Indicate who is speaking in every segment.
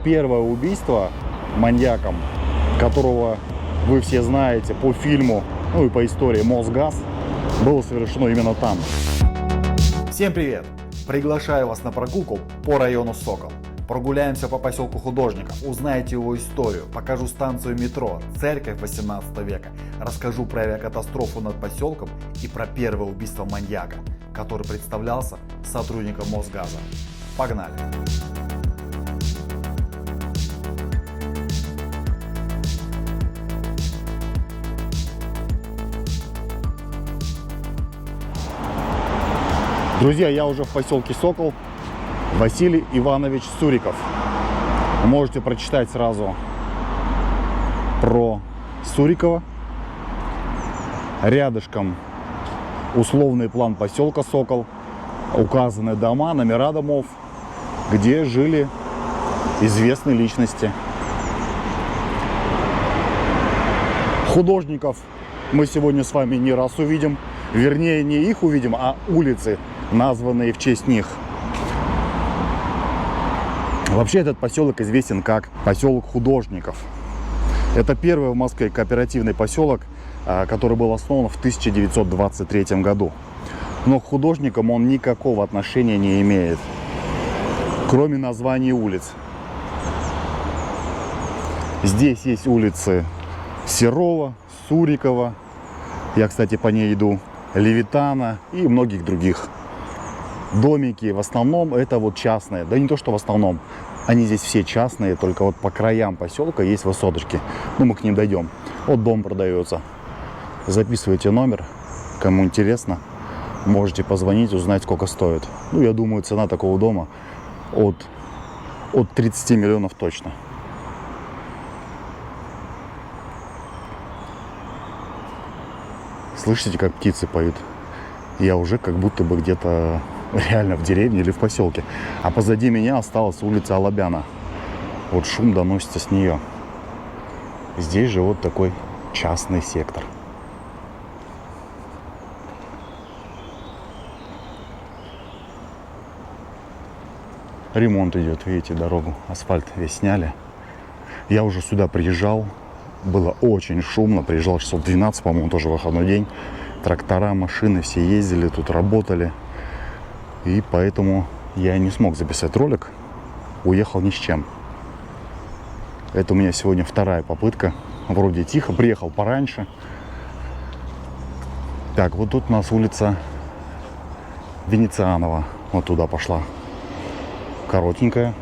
Speaker 1: Первое убийство маньяком, которого вы все знаете по фильму, ну и по истории «Мосгаз», было совершено именно там.
Speaker 2: Всем привет! Приглашаю вас на прогулку по району Сокол. Прогуляемся по поселку Художников, узнаете его историю, покажу станцию метро, церковь 18 века, расскажу про авиакатастрофу над поселком и про первое убийство маньяка, который представлялся сотрудником Мосгаза. Погнали!
Speaker 1: Друзья, я уже в поселке Сокол. Василий Иванович Суриков. Вы можете прочитать сразу про Сурикова. Рядышком условный план поселка Сокол. Указаны дома, номера домов, где жили известные личности. Художников мы сегодня с вами не раз увидим. Вернее, не их увидим, а улицы, названные в честь них. Вообще этот поселок известен как поселок Художников. Это первый в Москве кооперативный поселок, который был основан в 1923 году. Но к художникам он никакого отношения не имеет, кроме названий улиц. Здесь есть улицы Серова, Сурикова, я, кстати, по ней иду, Левитана и многих других. Домики в основном это вот частные, да не то что в основном, они здесь все частные, только вот по краям поселка есть высоточки, ну мы к ним дойдем. Вот дом продается, записывайте номер, кому интересно, можете позвонить, узнать сколько стоит. Ну я думаю цена такого дома от 30 миллионов точно. Слышите, как птицы поют? Я уже как будто бы где-то реально в деревне или в поселке. А позади меня осталась улица Алабяна. Вот шум доносится с нее. Здесь же вот такой частный сектор. Ремонт идет, видите, дорогу, асфальт весь сняли. Я уже сюда приезжал. Было очень шумно. Приезжал часов 12, по-моему, тоже выходной день. Трактора, машины, все ездили, тут работали. И поэтому я не смог записать ролик. Уехал ни с чем. Это у меня сегодня вторая попытка. Вроде тихо. Приехал пораньше. Так, вот тут у нас улица Венецианова. Вот туда пошла. Коротенькая.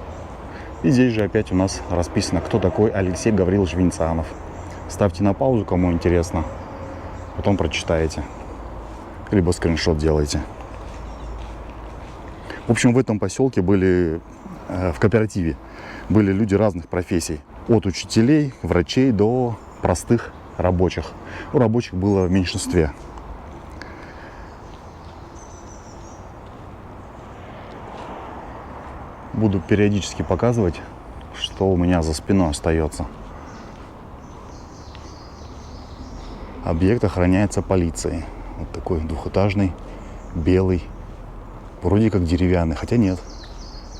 Speaker 1: И здесь же опять у нас расписано, кто такой Алексей Гаврилович Венецианов. Ставьте на паузу, кому интересно. Потом прочитаете. Либо скриншот делайте. В общем, в этом поселке были, в кооперативе, были люди разных профессий. От учителей, врачей до простых рабочих. У рабочих было в меньшинстве. Буду периодически показывать, что у меня за спиной остается. Объект охраняется полицией. Вот такой двухэтажный, белый. Вроде как деревянный, хотя нет,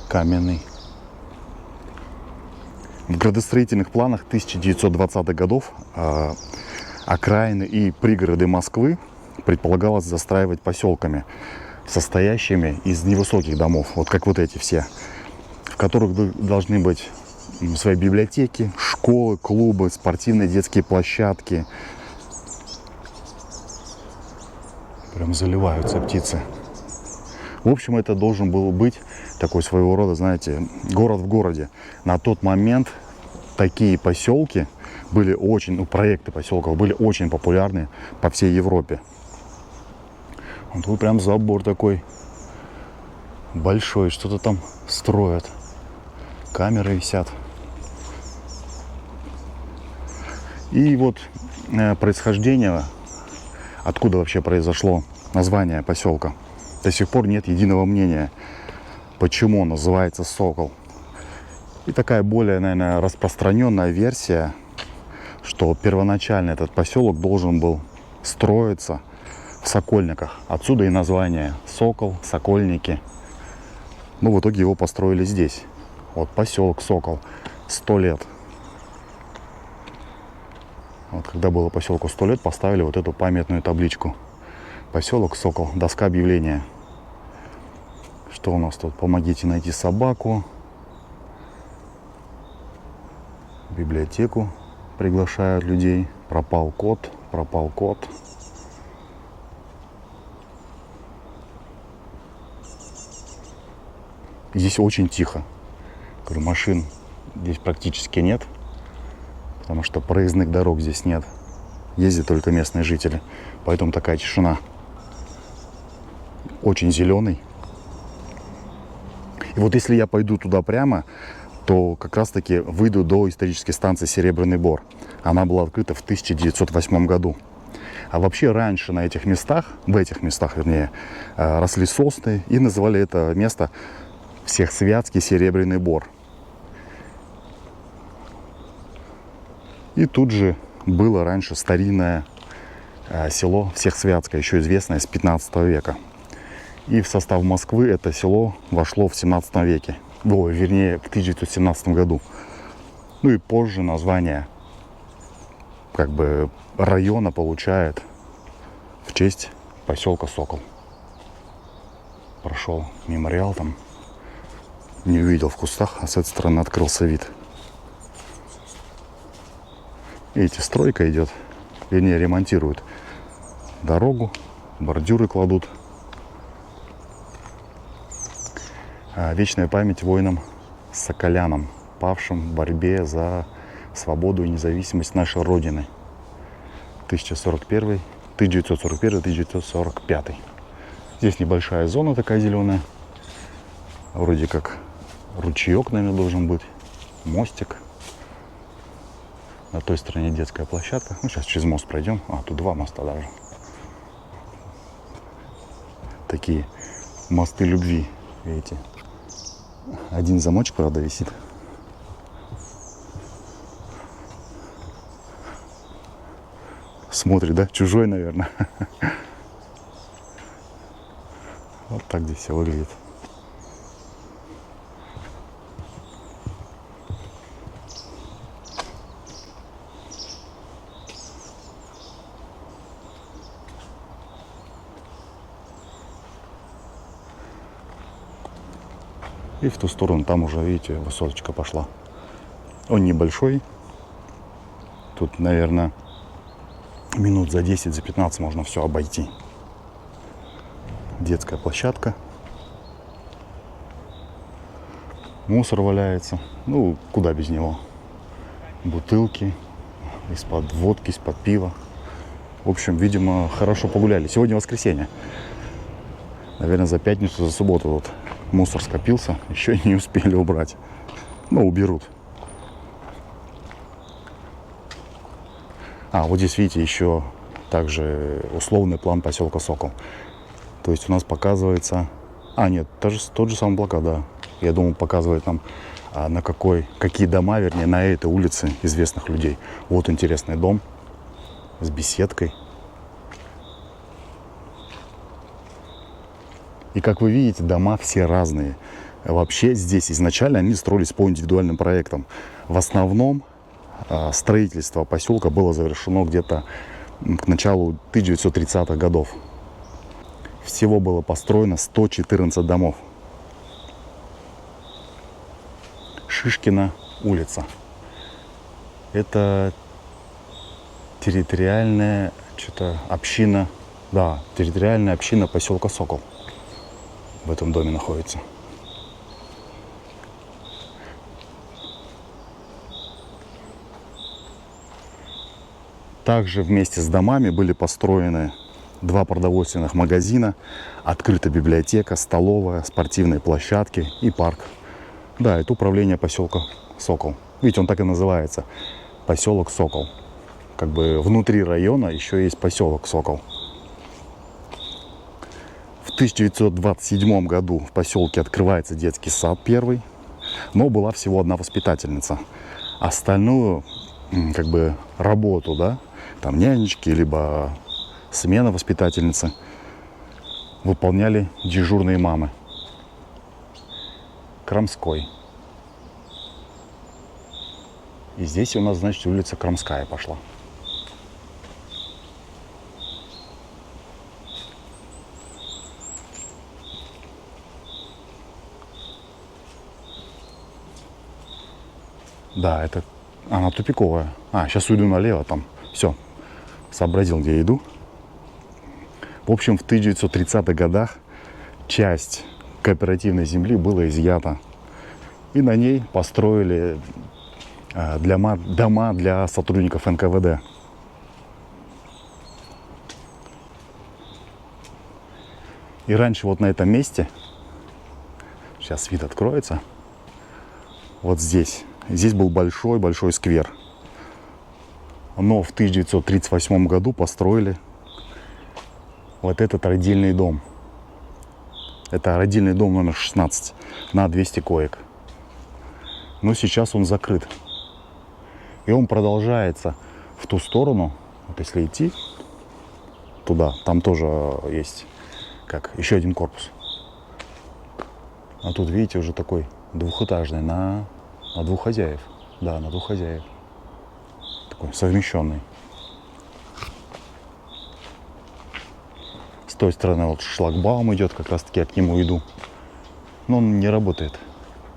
Speaker 1: каменный. В градостроительных планах 1920-х годов окраины и пригороды Москвы предполагалось застраивать поселками, состоящими из невысоких домов, вот как вот эти все, в которых должны быть свои библиотеки, школы, клубы, спортивные детские площадки. Прям заливаются птицы. В общем, это должен был быть такой своего рода, знаете, город в городе. На тот момент такие поселки были очень, проекты поселков были очень популярны по всей Европе. Вот тут прям забор такой большой, что-то там строят. Камеры висят. И вот происхождение, откуда вообще произошло название поселка. До сих пор нет единого мнения, почему он называется Сокол. И такая более, наверное, распространенная версия, что первоначально этот поселок должен был строиться в Сокольниках. Отсюда и название Сокол, Сокольники. Но в итоге его построили здесь. Вот поселок Сокол. 100 лет. Вот когда было поселку 100 лет, поставили вот эту памятную табличку. Поселок Сокол. Доска объявления. Что у нас тут? Помогите найти собаку. В библиотеку приглашают людей. Пропал кот. Пропал кот. Здесь очень тихо. Говорю, машин здесь практически нет. Потому что проездных дорог здесь нет. Ездят только местные жители. Поэтому такая тишина. Очень зеленый. И вот если я пойду туда прямо, то как раз таки выйду до исторической станции Серебряный Бор. Она была открыта в 1908 году. А вообще раньше на этих местах, в этих местах, вернее, росли сосны и называли это место Всехсвятский Серебряный Бор. И тут же было раньше старинное село Всехсвятское, еще известное с 15 века. И в состав Москвы это село вошло в 17 веке. Вернее, в 1917 году. Ну и позже название как бы района получает в честь поселка Сокол. Прошел мемориал там. Не увидел в кустах, а с этой стороны открылся вид. Видите, стройка идет. Вернее, ремонтируют дорогу, бордюры кладут. Вечная память воинам-соколянам, павшим в борьбе за свободу и независимость нашей Родины. 1941-1945. Здесь небольшая зона такая зеленая. Вроде как ручеек, наверное, должен быть. Мостик. На той стороне детская площадка. Ну, сейчас через мост пройдем. Тут два моста даже. Такие мосты любви, видите. Один замочек, правда, висит. Смотрит, да? Чужой, наверное. Вот так здесь все выглядит. И в ту сторону, там уже, видите, высоточка пошла. Он небольшой. Тут, наверное, минут за 10, за 15 можно все обойти. Детская площадка. Мусор валяется. Ну, куда без него. Бутылки. Из-под водки, из-под пива. В общем, видимо, хорошо погуляли. Сегодня воскресенье. Наверное, за пятницу, за субботу вот мусор скопился, еще не успели убрать. Ну, уберут. Вот здесь, видите, еще также условный план поселка Сокол. То есть у нас показывается... нет, тот же самый плакат, да. Я думал, показывает нам, какие дома, вернее, на этой улице известных людей. Вот интересный дом с беседкой. И, как вы видите, дома все разные. Вообще здесь изначально они строились по индивидуальным проектам. В основном строительство поселка было завершено где-то к началу 1930-х годов. Всего было построено 114 домов. Шишкина улица. Это территориальная община, территориальная община поселка Сокол. В этом доме находится. Также вместе с домами были построены 2 продовольственных магазина, открыта библиотека, столовая, спортивные площадки и парк. Да, это управление поселка Сокол. Видите, он так и называется. Поселок Сокол. Как бы внутри района еще есть поселок Сокол. В 1927 году в поселке открывается детский сад первый, но была всего одна воспитательница. Остальную работу, там нянечки, либо смена воспитательницы выполняли дежурные мамы. Крамской. И здесь у нас, значит, улица Крамская пошла. Да, это она тупиковая. Сейчас уйду налево, там. Все, сообразил, где я иду. В общем, в 1930-х годах часть кооперативной земли была изъята. И на ней построили дома для сотрудников НКВД. И раньше вот на этом месте, сейчас вид откроется, вот здесь был большой сквер. Но в 1938 году построили вот этот родильный дом. Это родильный дом номер 16 на 200 коек. Но сейчас он закрыт. И он продолжается в ту сторону. Вот если идти туда, там тоже есть еще один корпус. А тут, видите, уже такой двухэтажный на двух хозяев. Да, на двух хозяев. Такой совмещенный. С той стороны вот шлагбаум идет, как раз таки я к нему иду. Но он не работает.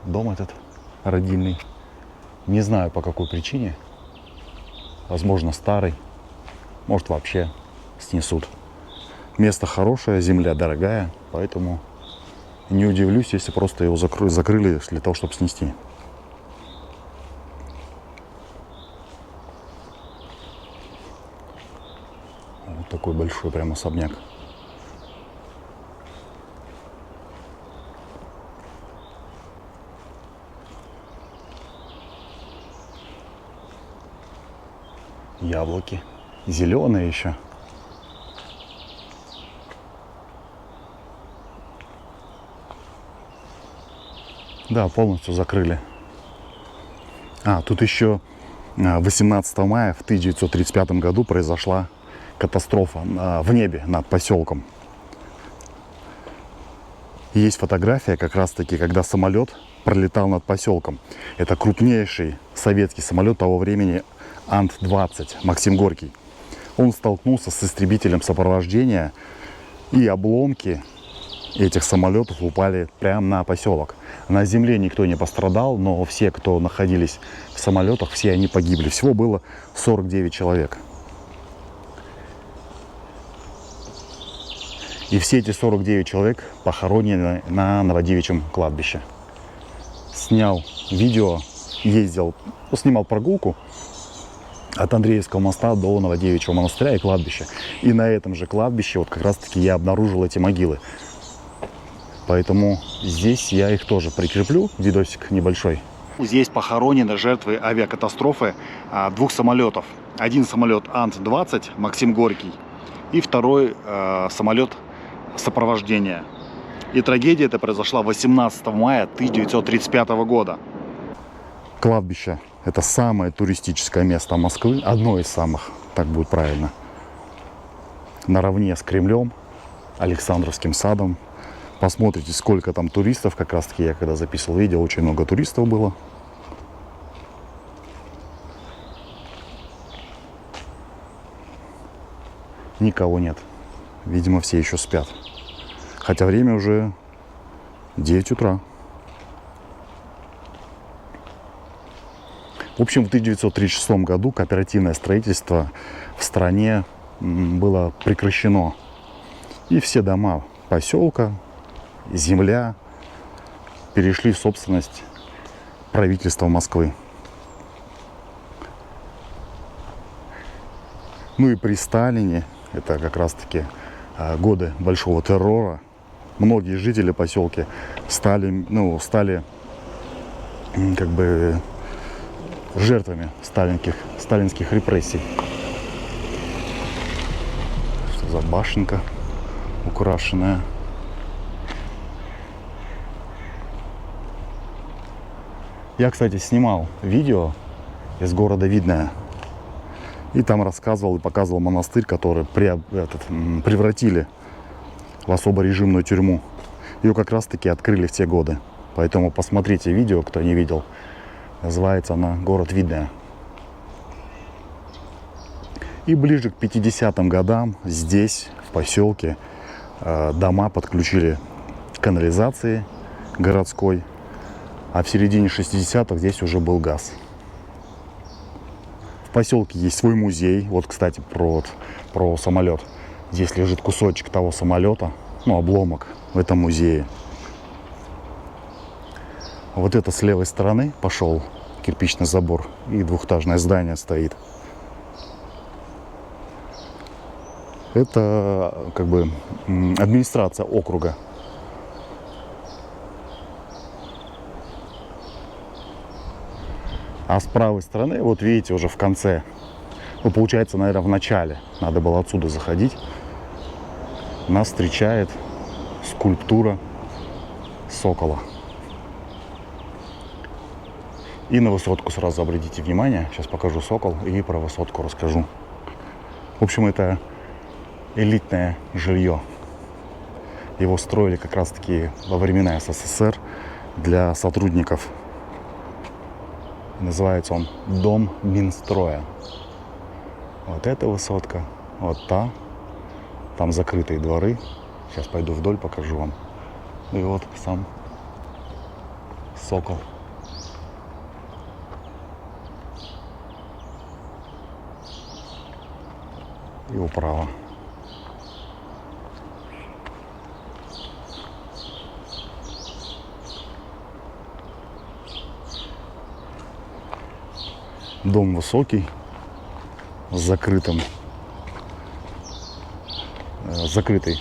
Speaker 1: Дом этот родильный. Не знаю по какой причине. Возможно, старый. Может, вообще снесут. Место хорошее, земля дорогая, поэтому не удивлюсь, если просто его закрыли для того, чтобы снести. Вот такой большой прям особняк. Яблоки. Зеленые еще. Да, полностью закрыли. Тут еще 18 мая в 1935 году произошла катастрофа в небе над поселком. Есть фотография, как раз таки, когда самолет пролетал над поселком. Это крупнейший советский самолет того времени Ан-20 Максим Горький. Он столкнулся с истребителем сопровождения, и обломки этих самолетов упали прямо на поселок. На земле никто не пострадал, но все, кто находились в самолетах, все они погибли. Всего было 49 человек. И все эти 49 человек похоронены на Новодевичьем кладбище. Снял видео, снимал прогулку от Андреевского моста до Новодевичьего монастыря и кладбища. И на этом же кладбище вот как раз таки я обнаружил эти могилы. Поэтому здесь я их тоже прикреплю, видосик небольшой. Здесь похоронены жертвы авиакатастрофы двух самолетов. Один самолет Ан-20 Максим Горький и второй самолет сопровождения. И трагедия эта произошла 18 мая 1935 года. Кладбище – это самое туристическое место Москвы, одно из самых, так будет правильно. Наравне с Кремлем, Александровским садом. Посмотрите, сколько там туристов. Как раз таки я когда записывал видео, очень много туристов было. Никого нет. Видимо, все еще спят. Хотя время уже 9 утра. В общем, в 1936 году кооперативное строительство в стране было прекращено. И все дома поселка, земля перешли в собственность правительства Москвы. Ну и при Сталине, это как раз таки годы большого террора, многие жители поселка стали как бы жертвами сталинских репрессий. Что за башенка украшенная? Я, кстати, снимал видео из города Видное. И там рассказывал и показывал монастырь, который превратили в особо режимную тюрьму. Ее как раз таки открыли в те годы. Поэтому посмотрите видео, кто не видел. Называется она «Город Видное». И ближе к 50-м годам здесь, в поселке, дома подключили к канализации городской, а в середине 60-х здесь уже был газ. В поселке есть свой музей. Вот, кстати, про самолет. Здесь лежит кусочек того самолета, ну, обломок в этом музее. Вот это с левой стороны пошел кирпичный забор, и двухэтажное здание стоит. Это как бы администрация округа. А с правой стороны, вот видите, уже в конце, ну, получается, наверное, в начале, надо было отсюда заходить, нас встречает скульптура сокола. И на высотку сразу обратите внимание. Сейчас покажу сокол и про высотку расскажу. В общем, это элитное жилье. Его строили как раз-таки во времена СССР для сотрудников. Называется он Дом Минстроя. Вот эта высотка, вот та. Там закрытые дворы. Сейчас пойду вдоль, покажу вам. И вот сам сокол. И управа. Дом высокий, с закрытой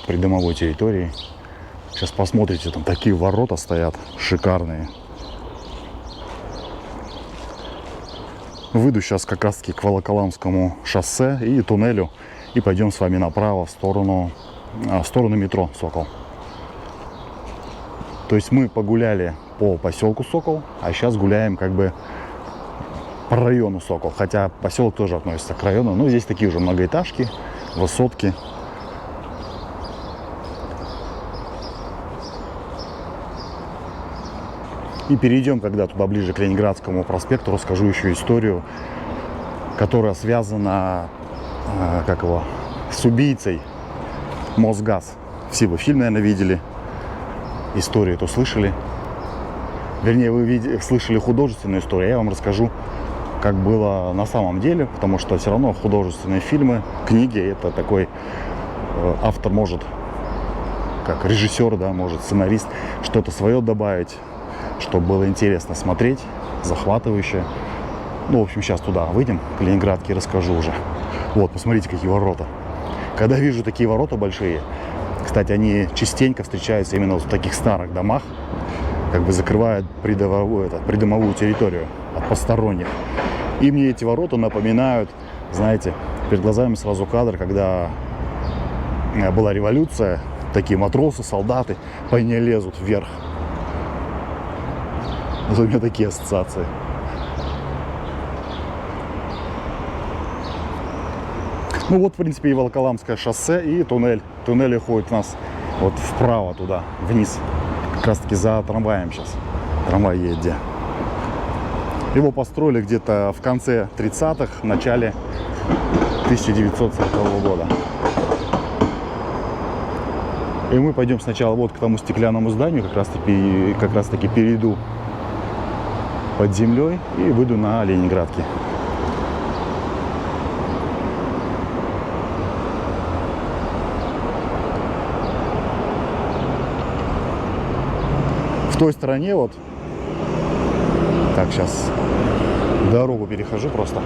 Speaker 1: придомовой территорией. Сейчас посмотрите, там такие ворота стоят шикарные. Выйду сейчас как раз таки к Волоколамскому шоссе и туннелю, и пойдем с вами направо в сторону метро Сокол. То есть мы погуляли по поселку Сокол, а сейчас гуляем как бы по району Сокол. Хотя поселок тоже относится к району. Но здесь такие уже многоэтажки, высотки. И перейдем, когда туда ближе к Ленинградскому проспекту, расскажу еще историю, которая связана с убийцей Мосгаз. Все вы фильм, наверное, видели. Историю эту слышали. Вернее, вы слышали художественную историю. Я вам расскажу, как было на самом деле, потому что все равно художественные фильмы, книги, это такой автор может, как режиссер, да, может сценарист, что-то свое добавить, чтобы было интересно смотреть, захватывающе. Ну, в общем, сейчас туда выйдем, к Ленинградке, расскажу уже. Вот, посмотрите, какие ворота. Когда вижу такие ворота большие, кстати, они частенько встречаются именно в таких старых домах, как бы закрывают придомовую территорию от посторонних. И мне эти ворота напоминают, знаете, перед глазами сразу кадр, когда была революция, такие матросы, солдаты по ней лезут вверх. Вот у меня такие ассоциации. Ну вот, в принципе, и Волоколамское шоссе, и туннель. Туннель уходит у нас вот вправо туда, вниз. Как раз таки за трамваем сейчас. Трамвай едет где. Его построили где-то в конце 30-х, в начале 1940 года. И мы пойдем сначала вот к тому стеклянному зданию, как раз таки перейду под землей и выйду на Ленинградке. В той стороне вот, так, сейчас дорогу перехожу просто.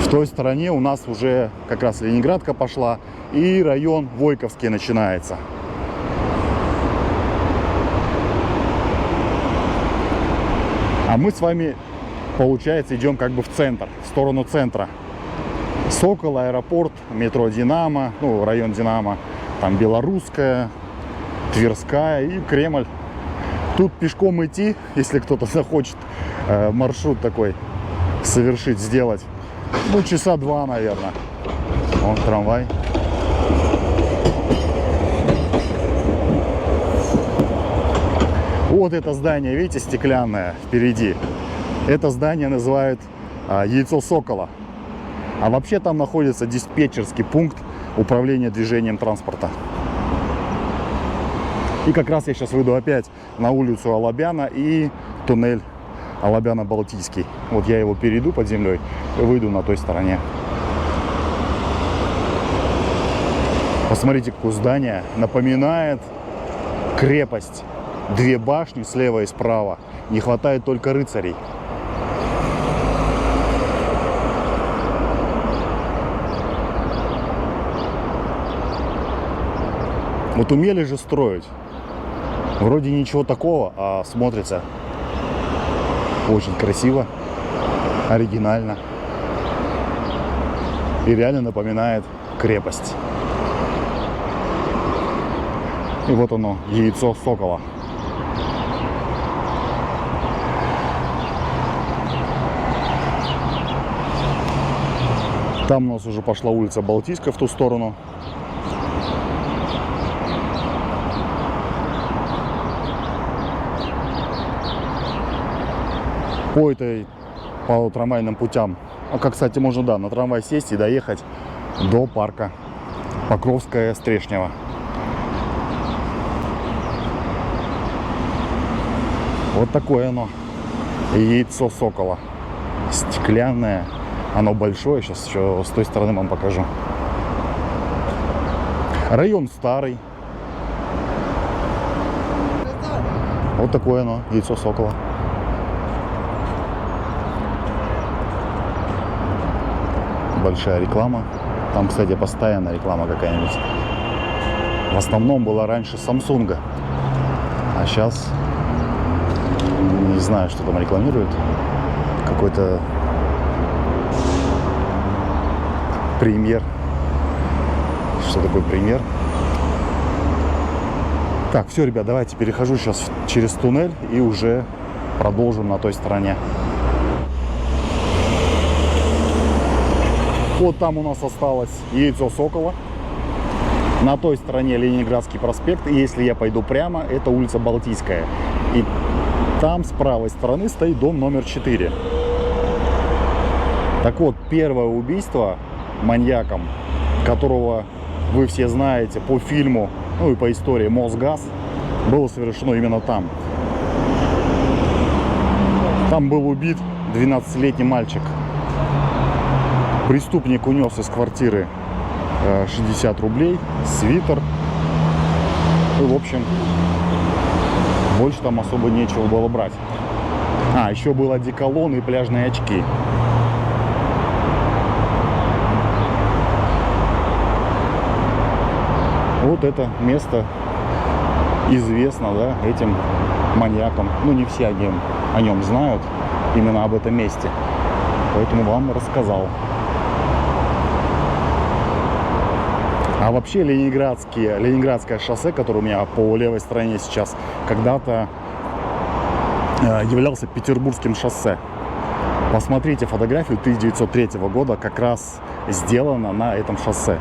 Speaker 1: В той стороне у нас уже как раз Ленинградка пошла и район Войковский начинается. А мы с вами, получается, идем как бы в центр, в сторону центра. Сокол, аэропорт, метро Динамо, ну, район Динамо, там Белорусская, Тверская и Кремль. Тут пешком идти, если кто-то захочет маршрут такой совершить, сделать, ну, часа два, наверное. Вон трамвай. Вот это здание, видите, стеклянное впереди. Это здание называют Яйцо Сокола. А вообще там находится диспетчерский пункт управления движением транспорта. И как раз я сейчас выйду опять на улицу Алабяна и туннель Алабяна-Балтийский. Вот я его перейду под землей и выйду на той стороне. Посмотрите, какое здание. Напоминает крепость. Две башни слева и справа. Не хватает только рыцарей. Вот умели же строить. Вроде ничего такого, а смотрится очень красиво, оригинально. И реально напоминает крепость. И вот оно, яйцо сокола. Там у нас уже пошла улица Балтийская в ту сторону. По трамвайным путям. А как, кстати, можно, да, на трамвай сесть и доехать до парка Покровская-Стрешнева. Вот такое оно, яйцо сокола. Стеклянное, оно большое, сейчас еще с той стороны вам покажу. Район старый. Вот такое оно, яйцо сокола. Большая реклама. Там, кстати, постоянная реклама какая-нибудь. В основном была раньше Samsung. А сейчас не знаю, что там рекламируют. Какой-то премьер. Что такое премьер? Так, все, ребят, давайте перехожу сейчас через туннель и уже продолжим на той стороне. Вот там у нас осталось яйцо сокола. На той стороне Ленинградский проспект. И если я пойду прямо, это улица Балтийская. И там с правой стороны стоит дом номер 4. Так вот, первое убийство маньяком, которого вы все знаете по фильму, ну и по истории «Мосгаз», было совершено именно там. Там был убит 12-летний мальчик. Преступник унес из квартиры 60 рублей, свитер. И, в общем, больше там особо нечего было брать. А, еще был одеколон и пляжные очки. Вот это место известно, да, этим маньякам. Ну, не все о нем знают, именно об этом месте. Поэтому вам рассказал. А вообще Ленинградское шоссе, которое у меня по левой стороне сейчас, когда-то являлся Петербургским шоссе. Посмотрите фотографию 1903 года, как раз сделана на этом шоссе.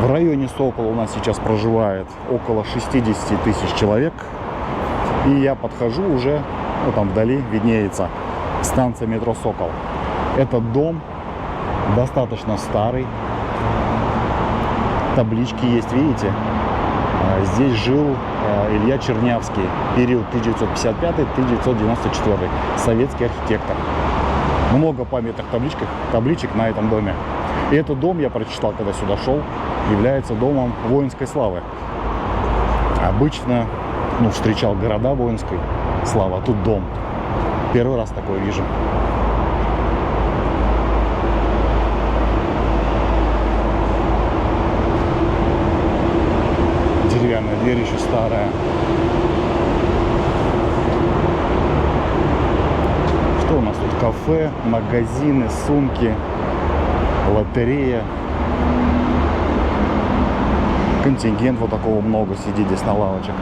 Speaker 1: В районе Сокола у нас сейчас проживает около 60 тысяч человек. И я подхожу уже, ну, там вдали виднеется станция метро Сокол. Этот дом достаточно старый. Таблички есть, видите? Здесь жил Илья Чернявский, период 1955-1994, советский архитектор. Много памятных табличек на этом доме. И этот дом, я прочитал, когда сюда шел, является домом воинской славы. Обычно, встречал города воинской славы, а тут дом. Первый раз такое вижу. Деревянная дверь еще старая. Что у нас тут? Кафе, магазины, сумки, лотерея. Контингент вот такого много сидит здесь на лавочках.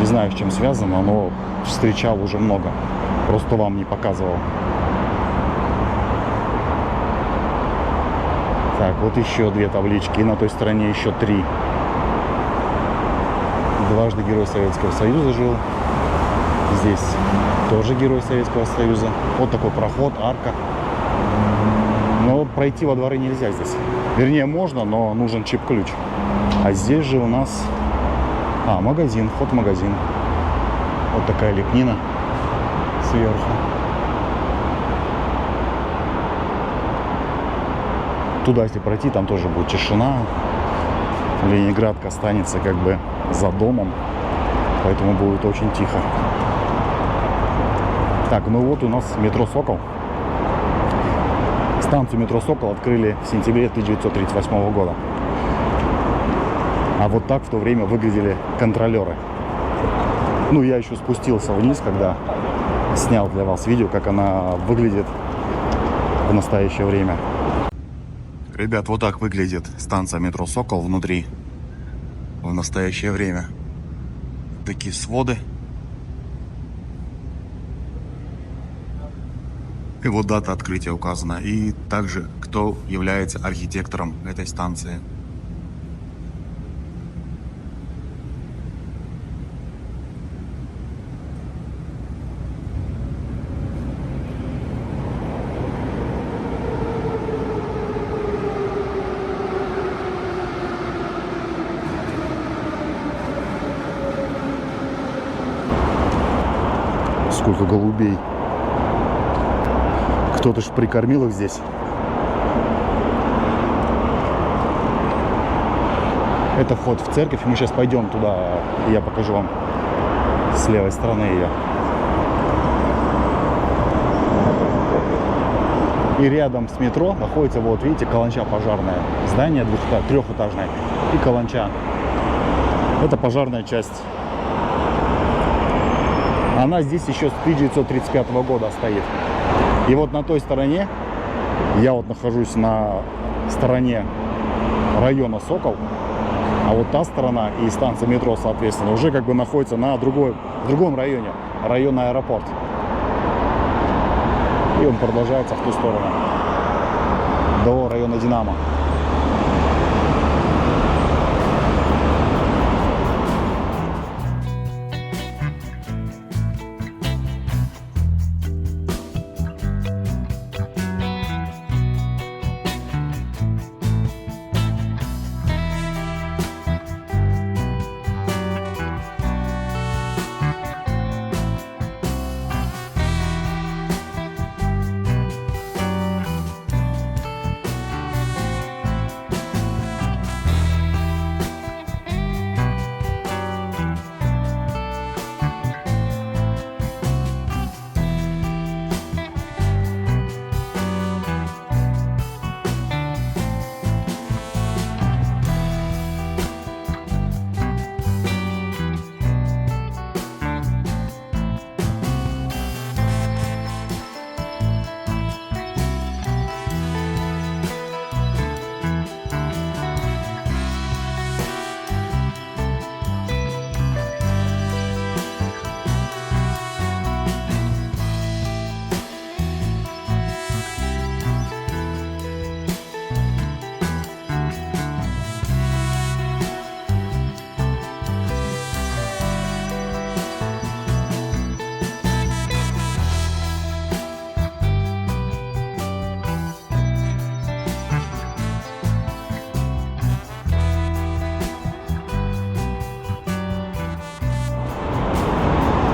Speaker 1: Не знаю, с чем связано, но встречал уже много. Просто вам не показывал. Так, вот еще две таблички. И на той стороне еще 3. Дважды Герой Советского Союза жил. Здесь тоже герой Советского Союза. Вот такой проход, арка. Но пройти во дворы нельзя здесь. Вернее, можно, но нужен чип-ключ. А здесь же у нас... магазин, вход в магазин. Вот такая лепнина сверху. Туда, если пройти, там тоже будет тишина. Ленинградка останется как бы за домом. Поэтому будет очень тихо. Так, ну вот у нас метро «Сокол». Станцию метро «Сокол» открыли в сентябре 1938 года. А вот так в то время выглядели контролеры. Ну, я еще спустился вниз, когда снял для вас видео, как она выглядит в настоящее время. Ребят, вот так выглядит станция метро «Сокол» внутри в настоящее время. Такие своды. И вот дата открытия указана. И также, кто является архитектором этой станции. Сколько голубей. Кто-то ж прикормил их здесь. Это вход в церковь. Мы сейчас пойдем туда. Я покажу вам с левой стороны ее. И рядом с метро находится, вот видите, каланча пожарная. Здание трехэтажное. И каланча. Это пожарная часть. Она здесь еще с 1935 года стоит. И вот на той стороне, я вот нахожусь на стороне района «Сокол», а вот та сторона и станция метро, соответственно, уже как бы находится на в другом районе, район аэропорт. И он продолжается в ту сторону, до района «Динамо».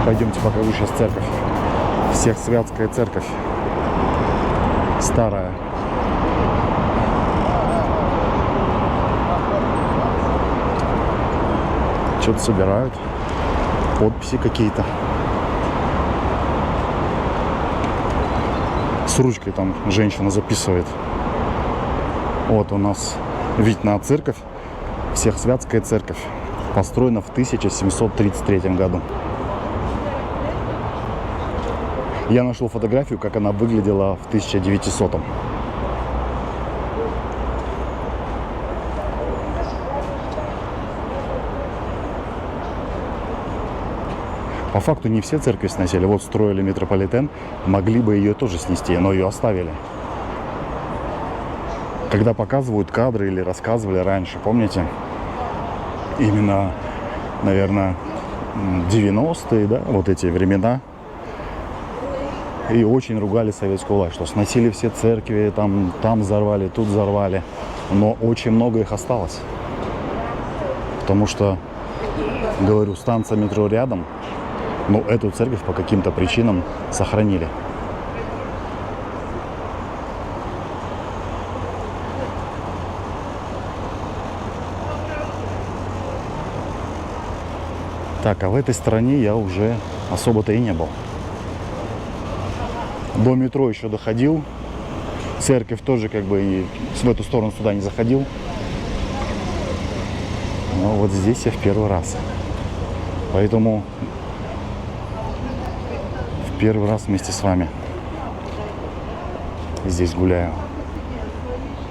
Speaker 1: Пойдемте покажу сейчас церковь. Всехсвятская церковь. Старая. Что-то собирают. Подписи какие-то. С ручкой там женщина записывает. Вот у нас вид на церковь. Всехсвятская церковь. Построена в 1733 году. Я нашел фотографию, как она выглядела в 1900-м. По факту не все церкви сносили. Вот строили метрополитен, могли бы ее тоже снести, но ее оставили. Когда показывают кадры или рассказывали раньше, помните? Именно, наверное, 90-е, да, вот эти времена. И очень ругали советскую власть, что сносили все церкви, там взорвали, тут взорвали. Но очень много их осталось. Потому что, говорю, станция метро рядом, но эту церковь по каким-то причинам сохранили. Так, а в этой стороне я уже особо-то и не был. До метро еще доходил. Церковь тоже как бы и в эту сторону сюда не заходил. Но вот здесь я в первый раз. Поэтому в первый раз вместе с вами здесь гуляю.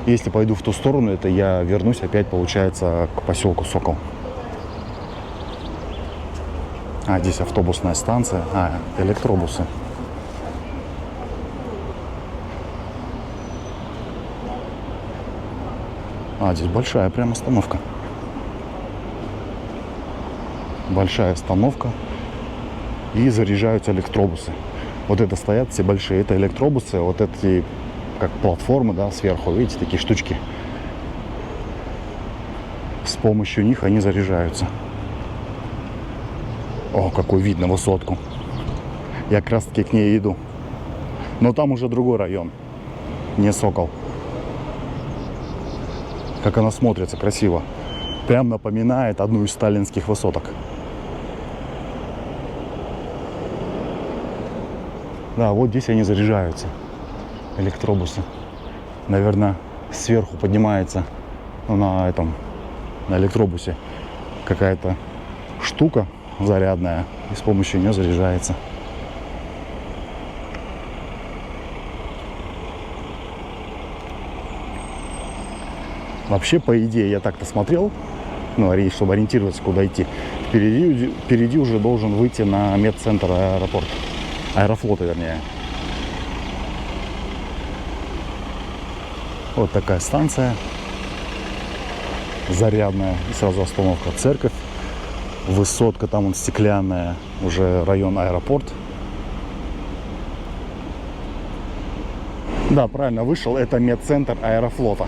Speaker 1: Если пойду в ту сторону, это я вернусь опять, получается, к поселку Сокол. А, здесь автобусная станция. А, электробусы. А, здесь большая прям остановка. Большая остановка. И заряжаются электробусы. Вот это стоят все большие. Это электробусы. Вот эти, как платформы, да, сверху. Видите, такие штучки. С помощью них они заряжаются. О, какой вид на высотку. Я как раз таки к ней иду. Но там уже другой район. Не Сокол. Как она смотрится красиво. Прям напоминает одну из сталинских высоток. Да, вот здесь они заряжаются. Электробусы. Наверное, сверху поднимается, ну, на электробусе какая-то штука зарядная. И с помощью нее заряжается. Вообще, по идее, я так-то смотрел, ну, чтобы ориентироваться, куда идти. Впереди уже должен выйти на медцентр аэропорт. Аэрофлота, вернее. Вот такая станция. Зарядная. И сразу остановка. Церковь. Высотка там он стеклянная. Уже район аэропорт. Да, правильно вышел. Это медцентр Аэрофлота.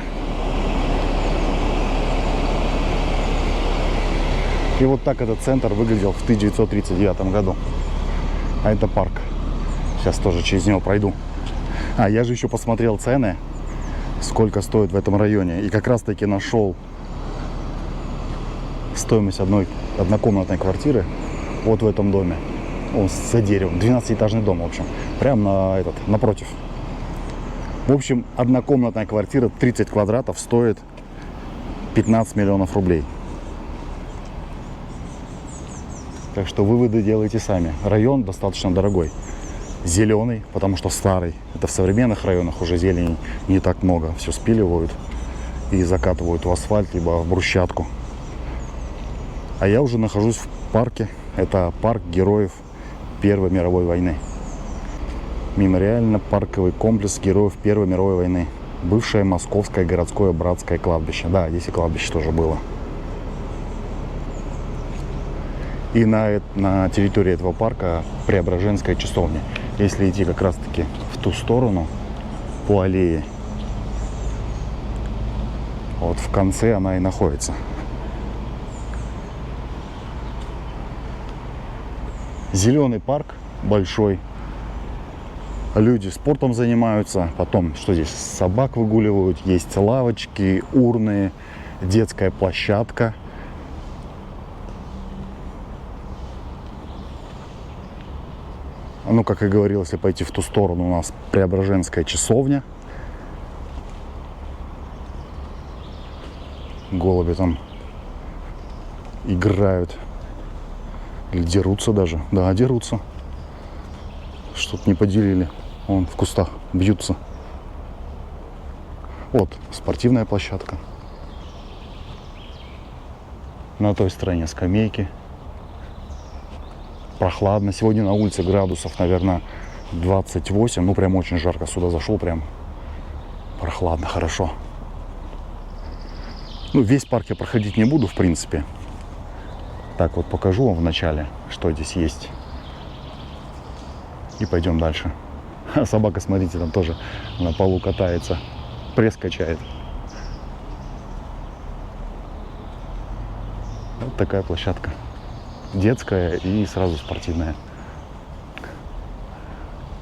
Speaker 1: И вот так этот центр выглядел в 1939 году. А это парк. Сейчас тоже через него пройду. А, я же еще посмотрел цены, сколько стоит в этом районе. И как раз таки нашел стоимость однокомнатной квартиры вот в этом доме. Он за деревом. 12-этажный дом, в общем. Прям напротив. В общем, однокомнатная квартира 30 квадратов стоит 15 миллионов рублей. Так что выводы делайте сами. Район достаточно дорогой. Зеленый, потому что старый. Это в современных районах уже зелени не так много. Все спиливают и закатывают в асфальт, либо в брусчатку. А я уже нахожусь в парке. Это парк героев Первой мировой войны. Мемориально-парковый комплекс героев Первой мировой войны. Бывшее Московское городское братское кладбище. Да, здесь и кладбище тоже было. И на территории этого парка Преображенская часовня. Если идти как раз таки в ту сторону, по аллее, вот в конце она и находится. Зеленый парк большой. Люди спортом занимаются. Потом, что здесь? Собак выгуливают. Есть лавочки, урны, детская площадка. Ну, как и говорил, если пойти в ту сторону, у нас Преображенская часовня. Голуби там играют. Или дерутся даже. Да, дерутся. Что-то не поделили. Вон в кустах бьются. Вот, спортивная площадка. На той стороне скамейки. Прохладно. Сегодня на улице градусов, наверное, 28. Ну, прям очень жарко. Сюда зашел, прям прохладно, хорошо. Ну, весь парк я проходить не буду, в принципе. Так вот покажу вам в начале, что здесь есть. И пойдем дальше. Собака, смотрите, там тоже на полу катается. Пресс качает. Вот такая площадка. Детская и сразу спортивная.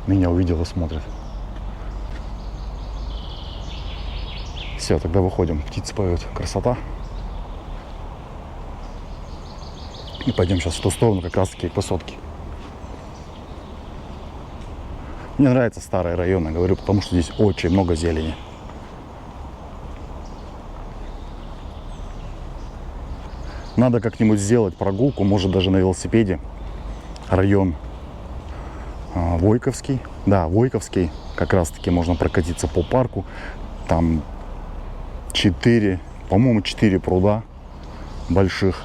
Speaker 1: Меня увидел и смотрит. Все, тогда выходим. Птицы поют. Красота. И пойдем сейчас в ту сторону, как раз таки к высотке. Мне нравятся старые районы, говорю, потому что здесь очень много зелени. Надо как-нибудь сделать прогулку, может даже на велосипеде. Район Войковский. Да, Войковский. Как раз таки можно прокатиться по парку. Там 4, по-моему, 4 пруда больших.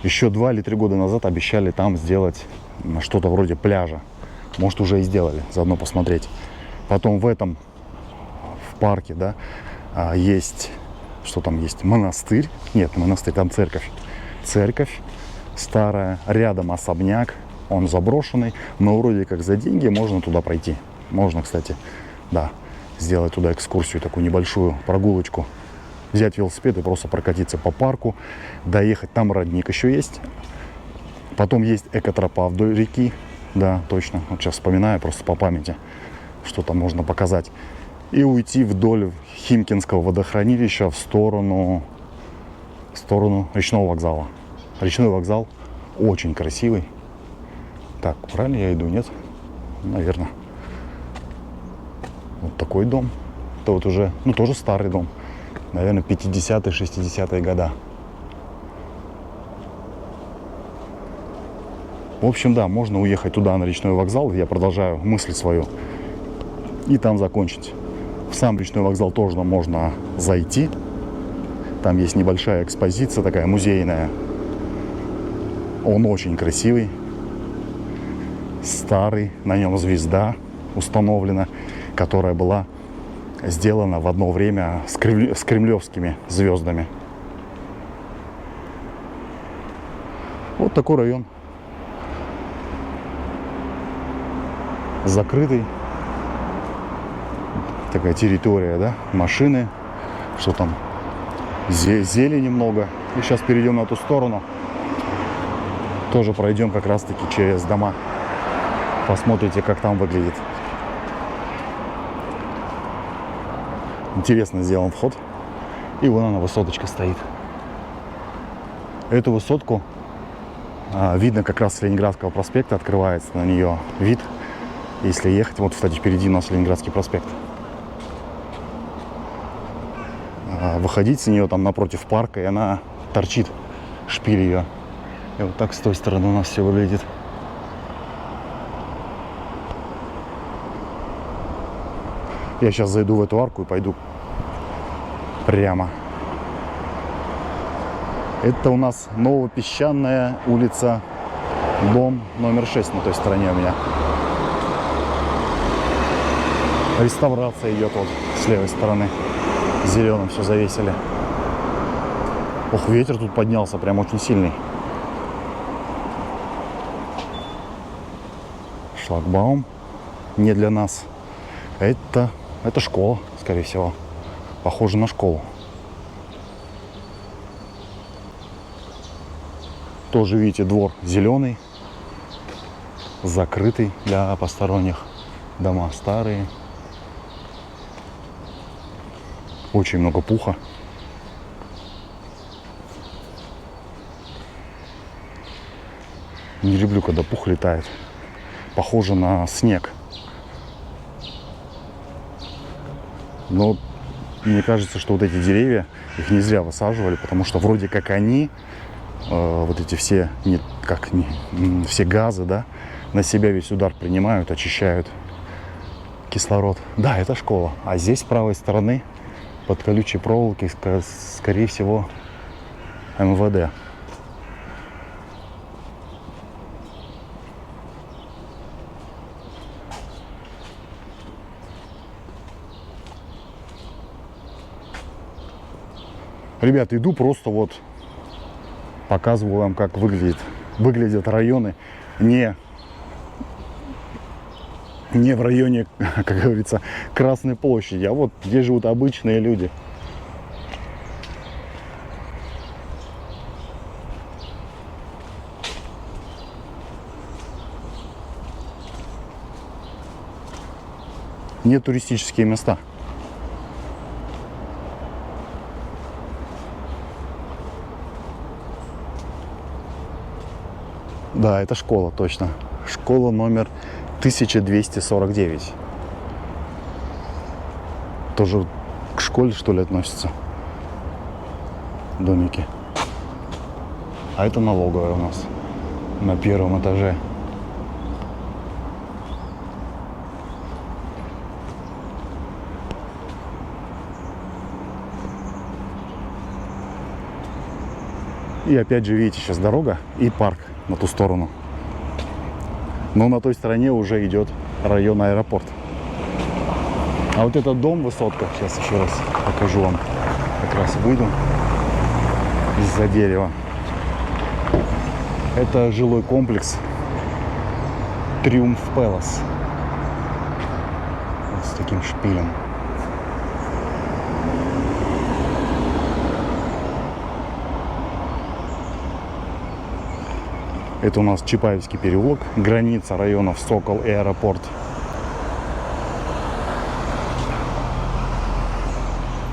Speaker 1: Еще 2 или 3 года назад обещали там сделать что-то вроде пляжа. Может, уже и сделали, заодно посмотреть. Потом в парке, да, есть, что там есть, монастырь. Нет, монастырь, там церковь. Церковь старая, рядом особняк, он заброшенный, но вроде как за деньги можно туда пройти. Можно, кстати, да, сделать туда экскурсию, такую небольшую прогулочку. Взять велосипед и просто прокатиться по парку, доехать. Там родник еще есть. Потом есть экотропа вдоль реки. Да, точно. Вот сейчас вспоминаю просто по памяти, что там можно показать. И уйти вдоль Химкинского водохранилища в сторону речного вокзала. Речной вокзал очень красивый. Так, правильно я иду, нет? Наверное. Вот такой дом. Это вот уже, ну, тоже старый дом. Наверное, 50-е, 60-е года. В общем, да, можно уехать туда, на речной вокзал. Я продолжаю мысль свою. И там закончить. В сам речной вокзал тоже можно зайти. Там есть небольшая экспозиция, такая музейная. Он очень красивый. Старый. На нем звезда установлена, которая была сделана в одно время с кремлевскими звездами. Вот такой район. Закрытый. Такая территория, да? Машины. Что там? Зелени много. И сейчас перейдем на ту сторону. Тоже пройдем как раз таки через дома. Посмотрите, как там выглядит. Интересно сделан вход. И вон она, высоточка стоит. Эту высотку видно как раз с Ленинградского проспекта. Открывается на нее вид. Если ехать, вот, кстати, впереди у нас Ленинградский проспект. Выходить с нее там напротив парка, и она торчит, шпиль ее. И вот так с той стороны у нас все выглядит. Я сейчас зайду в эту арку и пойду прямо. Это у нас Новопесчаная улица, дом номер 6 на той стороне у меня. Реставрация идет вот с левой стороны. Зеленым все завесили. Ох, ветер тут поднялся, прям очень сильный. Шлагбаум не для нас. Это школа, скорее всего. Похоже на школу. Тоже, видите, двор зеленый. Закрытый для посторонних. Дома старые. Очень много пуха. Не люблю, когда пух летает. Похоже на снег. Но мне кажется, что вот эти деревья, их не зря высаживали, потому что вроде как они, вот эти все, все газы, да, на себя весь удар принимают, очищают кислород. Да, это школа. А здесь с правой стороны под колючей проволокой, скорее всего, МВД. Ребята, иду просто вот Показываю вам, как выглядят районы не в районе, как говорится, Красной площади, а вот где живут обычные люди. Не туристические места. Да, это школа, точно. Школа номер 1249. Тоже к школе, что ли, относится? Домики. А это налоговая у нас на первом этаже. И опять же, видите, сейчас дорога и парк на ту сторону. Но на той стороне уже идет район аэропорт. А вот этот дом, высотка, сейчас еще раз покажу вам. Как раз выйду из-за дерева. Это жилой комплекс Триумф Пэлас. Вот с таким шпилем. Это у нас Чапаевский переулок, граница районов Сокол и Аэропорт.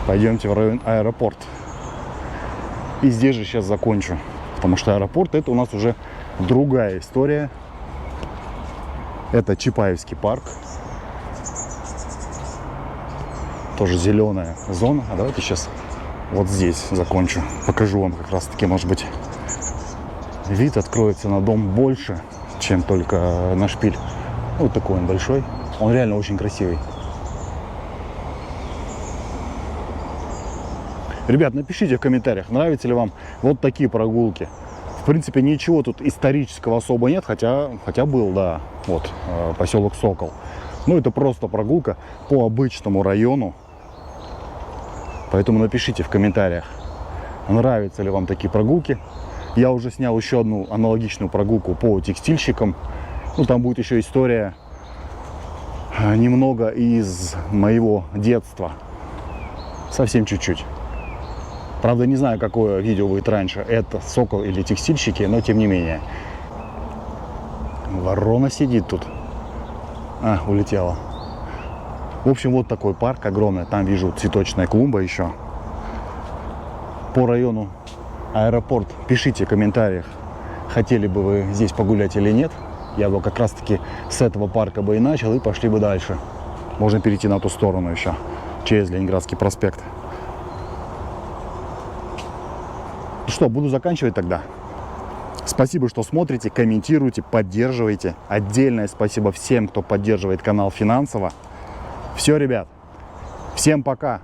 Speaker 1: Пойдемте в район Аэропорт. И здесь же сейчас закончу, потому что Аэропорт — это у нас уже другая история. Это Чапаевский парк. Тоже зеленая зона. А давайте сейчас вот здесь закончу. Покажу вам как раз таки, может быть, вид откроется на дом больше, чем только на шпиль. Вот такой он большой. Он реально очень красивый. Ребят, напишите в комментариях, нравятся ли вам вот такие прогулки. В принципе, ничего тут исторического особо нет, хотя был, да, вот, поселок Сокол. Ну, это просто прогулка по обычному району. Поэтому напишите в комментариях, нравятся ли вам такие прогулки. Я уже снял еще одну аналогичную прогулку по текстильщикам. Ну, там будет еще история немного из моего детства. Совсем чуть-чуть. Правда, не знаю, какое видео будет раньше, это Сокол или текстильщики, но тем не менее. Ворона сидит тут. А, улетела. В общем, вот такой парк огромный. Там вижу цветочная клумба еще. По району Аэропорт. Пишите в комментариях, хотели бы вы здесь погулять или нет. Я бы как раз таки с этого парка бы и начал, и пошли бы дальше. Можно перейти на ту сторону еще, через Ленинградский проспект. Ну что, буду заканчивать тогда. Спасибо, что смотрите, комментируете, поддерживаете. Отдельное спасибо всем, кто поддерживает канал финансово. Все, ребят, всем пока.